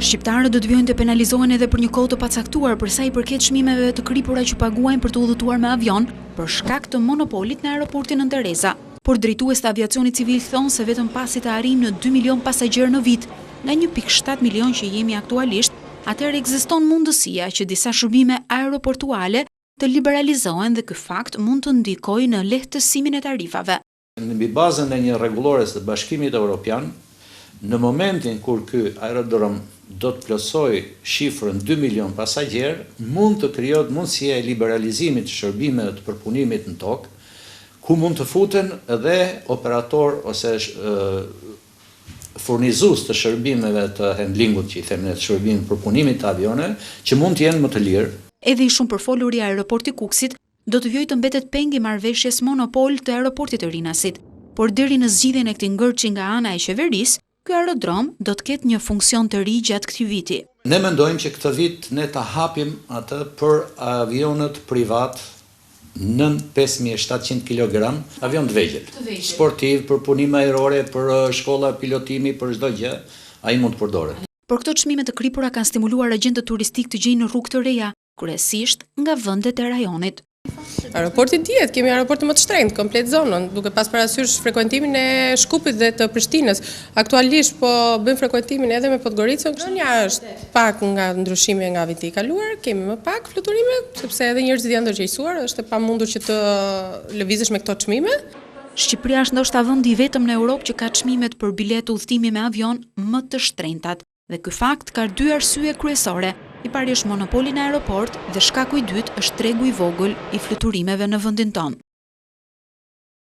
Shqiptarët do të vijnë të penalizohen edhe për një kohë të pacaktuar për sa i përket çmimeve të kripura që paguajnë për të udhëtuar me avion për shkak të monopolit në aeroportin Nën Tereza. Por drejtues të aviacionit civil thonë se vetëm pasi të arrijmë në 2 milion pasagjerë në vit, nga 1.7 milion që jemi aktualisht, atëherë ekziston mundësia që disa shërbime aeroportuale të liberalizohen dhe ky fakt mund të ndikojë në lehtësimin e tarifave. Në mbi bazën e një rregullores të Bashkimit Evropian, në momentin kur ky aerodrom do të plotësoj shifrën 2 milion pasagjerë, mund të krijohet mundësia e liberalizimit të shërbimeve të përpunimit në tokë, ku mund të futen edhe operator ose furnizues të shërbimeve të handlingut, që i them ne, të shërbimit të përpunimit të avioneve, që mund të jenë më të lirë. Edhe i shumë përfoluri aeroporti Kukësit do të vijë të mbetet peng i marrëveshjes monopol të aeroportit të Rinasit, por deri në zgjidhjen e këtij ngërçi nga ana e qeverisë, ky aerodrom do të ketë një funksion të ri gjatë këtij viti. Ne mendojmë që këtë vit ne ta hapim atë për avionët privat nën 5700 kg, avion të vegjël, sportiv, për punime ajrore, për shkolla pilotimi, për çdo gjë, ai mund të përdoret. Por këto çmime të kripura kanë stimuluar agjentët turistik të gjejnë në rrugë të reja, kryesisht nga vendet e rajonit. Aeroporti dihet, kemi aeroportin më të shtrenjtë, komplet zonën, duke pas parasysh frekuentimin e Shkupit dhe të Prishtinës. Aktualisht po bëjmë frekuentimin edhe me Podgoricën. Kënja është pak nga ndryshimi nga viti i kaluar, kemi më pak fluturime, sepse edhe njerëzit janë ndërgjegjësuar, është e pamundur që të lëvizësh me këto çmime. Shqipëria është ndoshta vendi i vetëm në Europë që ka çmimet për biletë udhëtimi me avion më të shtrenjtat. Dhe ky fakt ka dy arsye kryesore. I pari është monopoli në aeroport dhe shkaku i dytë është tregu i vogël i fluturimeve në vendin tonë.